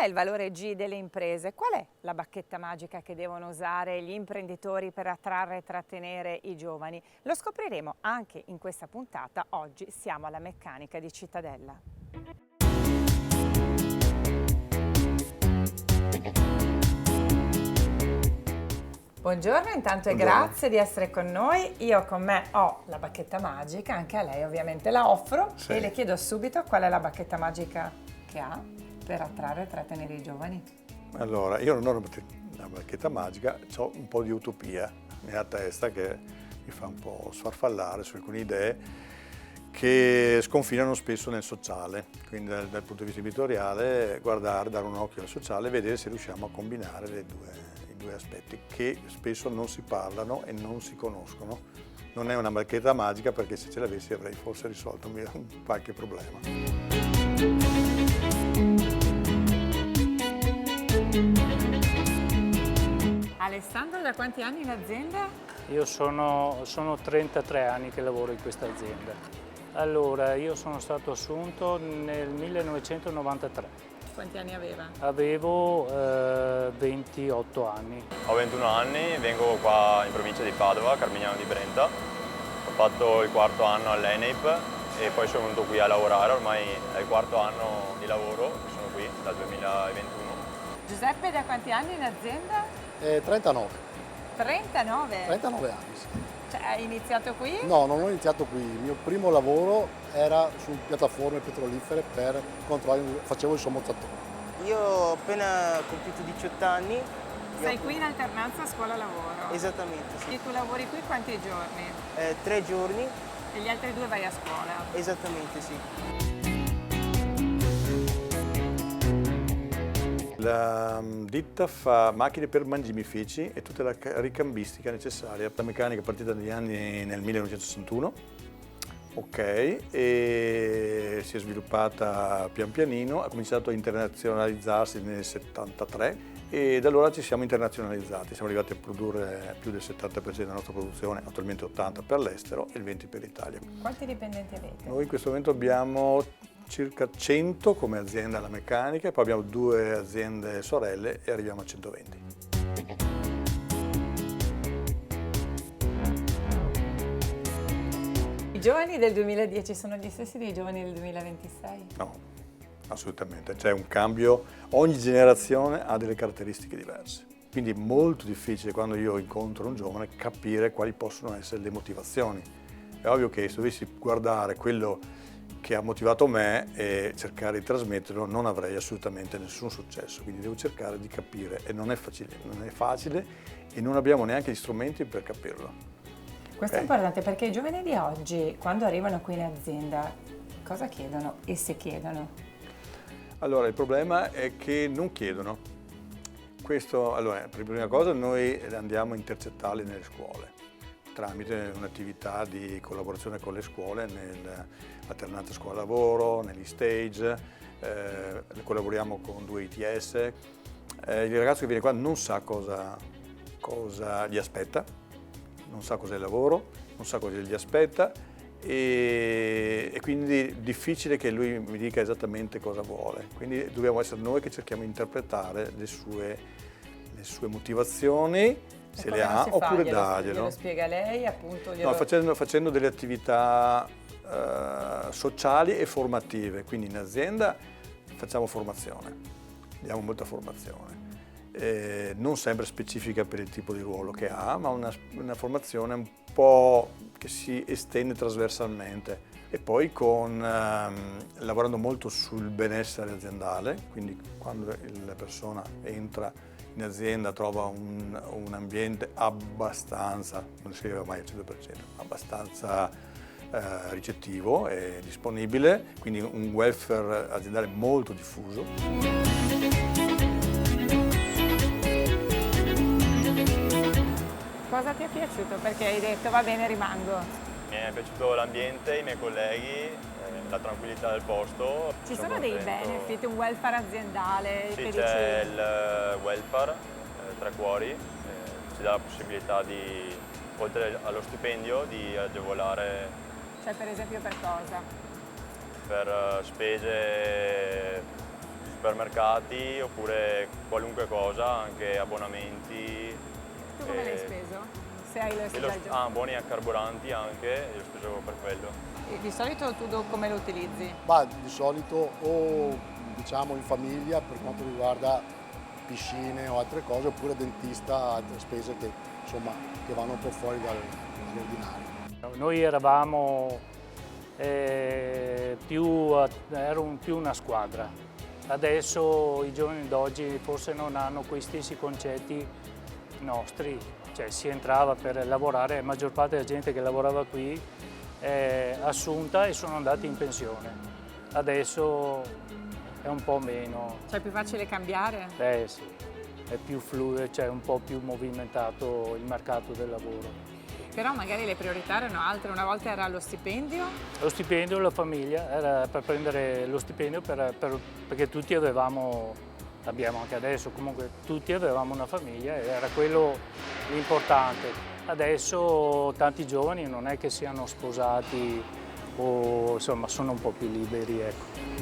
è il valore G delle imprese? Qual è la bacchetta magica che devono usare gli imprenditori per attrarre e trattenere i giovani? Lo scopriremo anche in questa puntata. Oggi siamo alla Meccanica di Cittadella. Buongiorno, intanto e grazie di essere con noi. Io con me ho la bacchetta magica, anche a lei ovviamente la offro, Sì. e le chiedo subito qual è la bacchetta magica che ha per attrarre e trattenere i giovani. Allora, io non ho una bacchetta magica, ho un po' di utopia nella testa che mi fa un po' sfarfallare su alcune idee che sconfinano spesso nel sociale, quindi dal punto di vista editoriale guardare, dare un occhio al sociale e vedere se riusciamo a combinare i due aspetti che spesso non si parlano e non si conoscono. Non è una bacchetta magica perché se ce l'avessi avrei forse risolto qualche problema. Alessandro, da quanti anni in azienda? Io sono 33 anni che lavoro in questa azienda. Allora, io sono stato assunto nel 1993. Quanti anni aveva? Avevo 28 anni. Ho 21 anni, vengo qua in provincia di Padova, Carmignano di Brenta. Ho fatto il quarto anno all'ENEIP e poi sono venuto qui a lavorare, ormai è il quarto anno di lavoro, sono qui dal 2021. Giuseppe, da quanti anni in azienda? 39. 39? 39 anni, sì. Cioè, hai iniziato qui? No, non ho iniziato qui. Il mio primo lavoro era su piattaforme petrolifere per controlli, facevo il sommozzatore. Io ho appena compiuto 18 anni. Sei qui in alternanza scuola-lavoro? Esattamente, sì. E tu lavori qui quanti giorni? 3 giorni, E gli altri 2 vai a scuola? esattamente, sì. La ditta fa macchine per mangimifici e tutta la ricambistica necessaria. La meccanica è partita nel 1961, ok, e si è sviluppata pian pianino, ha cominciato a internazionalizzarsi nel 73 e da allora ci siamo internazionalizzati, siamo arrivati a produrre più del 70% della nostra produzione, attualmente 80% per l'estero e il 20% per l'Italia. Quanti dipendenti avete? Noi in questo momento abbiamo circa 100 come azienda alla meccanica e poi abbiamo 2 aziende sorelle e arriviamo a 120. I giovani del 2010 sono gli stessi dei giovani del 2026? No, assolutamente, c'è un cambio, ogni generazione ha delle caratteristiche diverse. Quindi è molto difficile quando io incontro un giovane capire quali possono essere le motivazioni. È ovvio che se dovessi guardare quello che ha motivato me e cercare di trasmetterlo non avrei assolutamente nessun successo, quindi devo cercare di capire e non è facile e non abbiamo neanche gli strumenti per capirlo. Questo è importante perché i giovani di oggi, quando arrivano qui in azienda, cosa chiedono e se chiedono? Allora, il problema è che non chiedono. Questo, allora, per prima cosa noi andiamo a intercettarli nelle scuole tramite un'attività di collaborazione con le scuole nell'alternanza scuola-lavoro, negli stage, collaboriamo con 2 ITS. Il ragazzo che viene qua non sa cosa gli aspetta, non sa cos'è il lavoro, non sa cosa gli aspetta e quindi è difficile che lui mi dica esattamente cosa vuole. Quindi dobbiamo essere noi che cerchiamo di interpretare le sue motivazioni, se le ha, oppure darglielo. Glielo spiega lei, appunto? No, facendo delle attività sociali e formative, quindi in azienda facciamo formazione, diamo molta formazione, non sempre specifica per il tipo di ruolo che ha, ma una formazione un po' che si estende trasversalmente e poi lavorando molto sul benessere aziendale, quindi quando la persona entra in azienda trova un ambiente abbastanza, non si arriva mai al 100%, abbastanza ricettivo e disponibile, quindi un welfare aziendale molto diffuso. Cosa ti è piaciuto? Perché hai detto va bene, rimango. Mi è piaciuto l'ambiente, i miei colleghi, la tranquillità del posto. Ci Sono sono dei contento. benefit, un welfare aziendale? Sì, che c'è dici... il welfare, 3 cuori, ci dà la possibilità di, oltre allo stipendio, di agevolare Cioè per esempio per cosa? per spese supermercati oppure qualunque cosa, anche abbonamenti. Tu come l'hai speso? Se hai lo Ah, buoni carburanti anche, e l'ho speso per quello. E di solito tu come lo utilizzi? Ma di solito o diciamo in famiglia per quanto riguarda piscine o altre cose, oppure dentista, altre spese che, insomma, che vanno un po' fuori dall'ordinario. Noi eravamo più una squadra. Adesso i giovani d'oggi forse non hanno quei stessi concetti nostri, cioè si entrava per lavorare, la maggior parte della gente che lavorava qui è assunta e sono andati in pensione. Adesso è un po' meno. Cioè è più facile cambiare? Sì, è più fluido, cioè un po' più movimentato il mercato del lavoro. Però magari le priorità erano altre, una volta era lo stipendio? Lo stipendio, la famiglia, era per prendere lo stipendio perché tutti abbiamo anche adesso, comunque tutti avevamo una famiglia e era quello l'importante. Adesso tanti giovani non è che siano sposati o insomma sono un po' più liberi, ecco.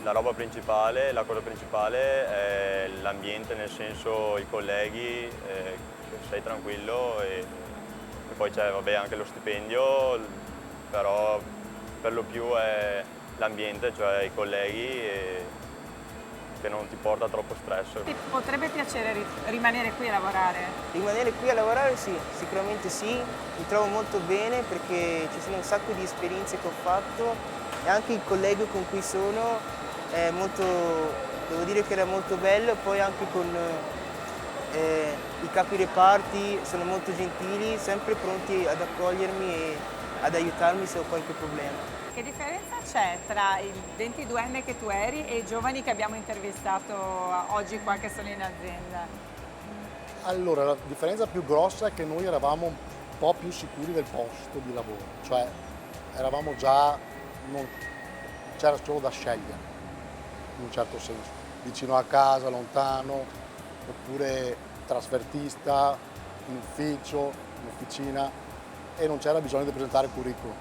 La cosa principale è l'ambiente, nel senso i colleghi, che sei tranquillo e poi c'è anche lo stipendio, però per lo più è l'ambiente, cioè i colleghi che non ti porta troppo stress. Ti potrebbe piacere rimanere qui a lavorare? Rimanere qui a lavorare sì, sicuramente sì, mi trovo molto bene perché ci sono un sacco di esperienze che ho fatto e anche il collegio con cui sono è molto, devo dire che era molto bello, poi anche con i capi reparti sono molto gentili, sempre pronti ad accogliermi e ad aiutarmi se ho qualche problema. Che differenza c'è tra il 22enne che tu eri e i giovani che abbiamo intervistato oggi qua che sono in azienda? Allora, la differenza più grossa è che noi eravamo un po' più sicuri del posto di lavoro, cioè eravamo già, c'era solo da scegliere, in un certo senso, vicino a casa, lontano, oppure trasfertista, in ufficio, in officina, e non c'era bisogno di presentare il curriculum.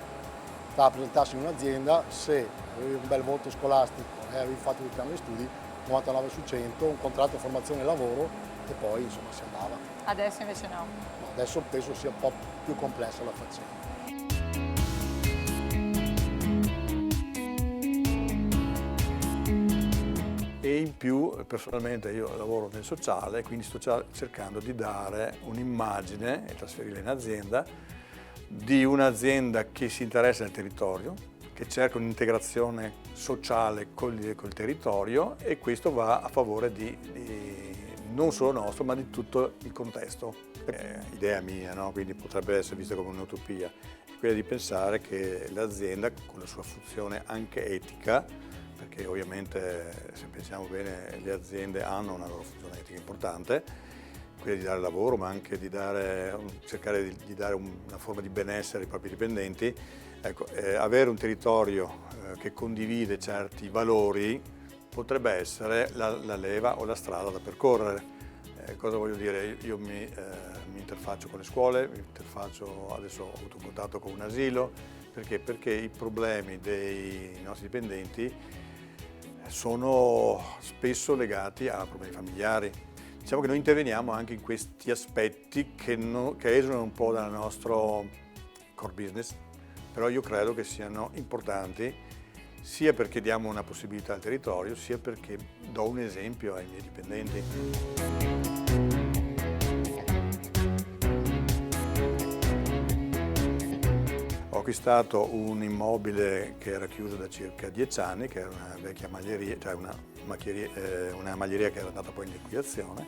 Stava a presentarsi in un'azienda, se avevi un bel voto scolastico e avevi fatto il piano di studi, 99 su 100, un contratto formazione e lavoro e poi insomma si andava. Adesso invece no? Adesso penso sia un po' più complessa la faccenda. E in più, personalmente, io lavoro nel sociale, quindi sto cercando di dare un'immagine e trasferirla in azienda di un'azienda che si interessa del territorio, che cerca un'integrazione sociale col territorio, e questo va a favore non solo nostro, ma di tutto il contesto. Idea mia, no? Quindi potrebbe essere vista come un'utopia, quella di pensare che l'azienda, con la sua funzione anche etica, perché ovviamente se pensiamo bene le aziende hanno una loro funzione etica importante, quella di dare lavoro ma anche di cercare di dare una forma di benessere ai propri dipendenti. Ecco, avere un territorio che condivide certi valori potrebbe essere la leva o la strada da percorrere. Cosa voglio dire? Io mi interfaccio con le scuole, adesso ho avuto un contatto con un asilo, perché i problemi dei nostri dipendenti sono spesso legati a problemi familiari. Diciamo che noi interveniamo anche in questi aspetti che esulano un po' dal nostro core business, però io credo che siano importanti sia perché diamo una possibilità al territorio, sia perché do un esempio ai miei dipendenti. Ho acquistato un immobile che era chiuso da circa 10 anni, che era una vecchia maglieria, cioè una maglieria che era andata poi in liquidazione.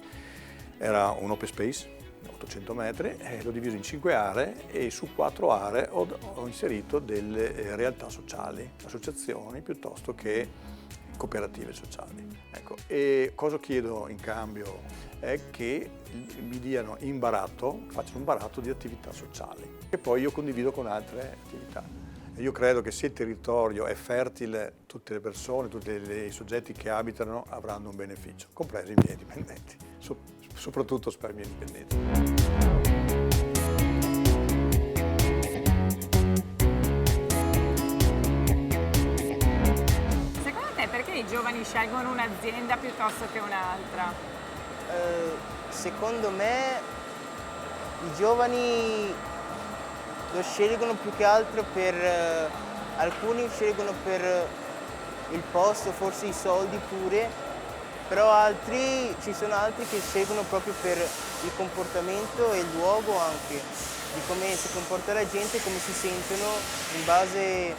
Era un open space, 800 metri, e l'ho diviso in 5 aree e su 4 aree ho inserito delle realtà sociali, associazioni piuttosto che cooperative sociali. Ecco, e cosa chiedo in cambio è che mi diano facciano un baratto di attività sociali che poi io condivido con altre attività. E io credo che se il territorio è fertile, tutte le persone, tutti i soggetti che abitano avranno un beneficio, compresi i miei dipendenti, soprattutto per i miei dipendenti. giovani scelgono un'azienda piuttosto che un'altra? Secondo me i giovani lo scelgono più che altro per, alcuni scelgono per il posto, forse i soldi pure, però ci sono altri che scelgono proprio per il comportamento e il luogo anche, di come si comporta la gente, come si sentono in base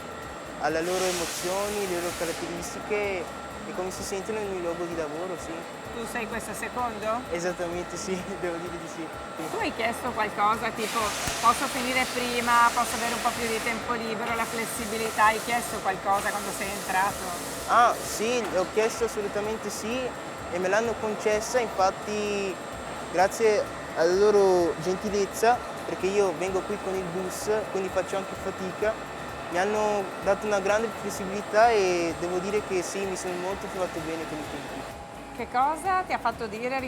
alle loro emozioni, le loro caratteristiche e come si sentono in un luogo di lavoro, sì. Tu sei questo secondo? Esattamente sì, devo dire di sì. Tu hai chiesto qualcosa tipo posso finire prima, posso avere un po' più di tempo libero, la flessibilità, hai chiesto qualcosa quando sei entrato? Ah sì, ho chiesto assolutamente sì e me l'hanno concessa, infatti grazie alla loro gentilezza, perché io vengo qui con il bus, quindi faccio anche fatica, mi hanno dato una grande flessibilità e devo dire che sì, mi sono molto trovato bene con i tempi. Che cosa ti ha fatto dire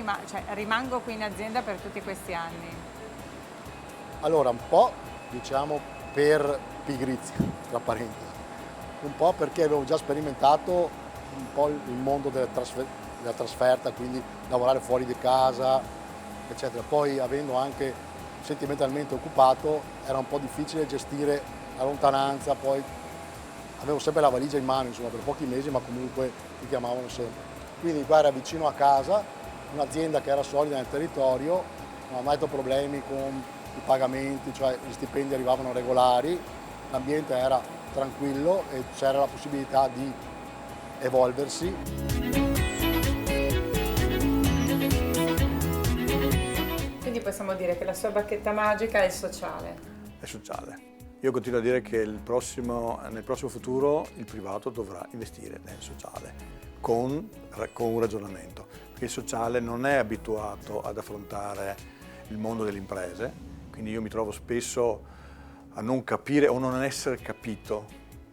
rimango qui in azienda per tutti questi anni? Allora, un po' diciamo per pigrizia, tra parentesi, un po' perché avevo già sperimentato un po' il mondo della trasferta, quindi lavorare fuori di casa, eccetera. Poi avendo anche sentimentalmente occupato era un po' difficile gestire la lontananza, poi avevo sempre la valigia in mano, insomma, per pochi mesi, ma comunque mi chiamavano sempre. Quindi qua era vicino a casa, un'azienda che era solida nel territorio, non ho mai avuto problemi con i pagamenti, cioè gli stipendi arrivavano regolari, l'ambiente era tranquillo e c'era la possibilità di evolversi. Quindi possiamo dire che la sua bacchetta magica è il sociale. È sociale. Io continuo a dire che nel prossimo futuro il privato dovrà investire nel sociale con un ragionamento, perché il sociale non è abituato ad affrontare il mondo delle imprese, quindi io mi trovo spesso a non capire o non essere capito.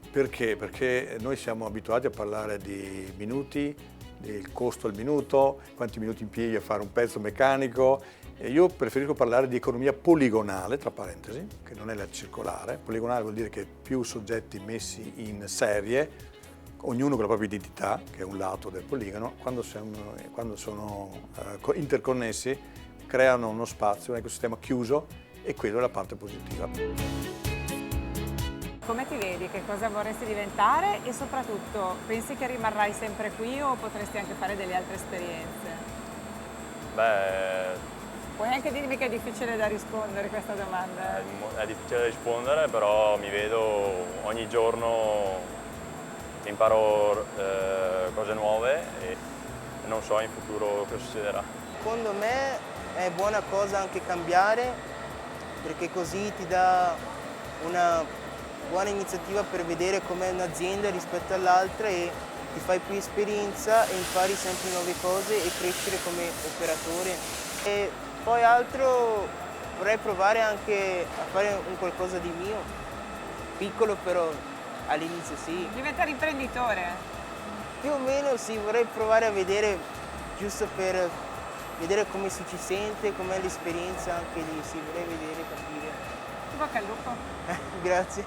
Perché? Perché noi siamo abituati a parlare di minuti, del costo al minuto, quanti minuti impieghi a fare un pezzo meccanico. E io preferisco parlare di economia poligonale, tra parentesi, che non è la circolare. Poligonale vuol dire che più soggetti messi in serie, ognuno con la propria identità, che è un lato del poligono, quando sono interconnessi, creano uno spazio, un ecosistema chiuso e quella è la parte positiva. Come ti vedi? Che cosa vorresti diventare e soprattutto pensi che rimarrai sempre qui o potresti anche fare delle altre esperienze? Beh, Puoi anche dirmi che è difficile da rispondere questa domanda? è difficile da rispondere, però mi vedo ogni giorno che imparo cose nuove e non so in futuro cosa succederà. Secondo me è buona cosa anche cambiare, perché così ti dà una buona iniziativa per vedere com'è un'azienda rispetto all'altra e ti fai più esperienza e impari sempre nuove cose e crescere come operatore. E poi altro vorrei provare anche a fare un qualcosa di mio, piccolo però all'inizio sì. Diventare imprenditore? Più o meno sì, vorrei provare a vedere, giusto per vedere come si ci sente, com'è l'esperienza anche lì, sì, vorrei vedere, capire. In bocca al lupo. Grazie.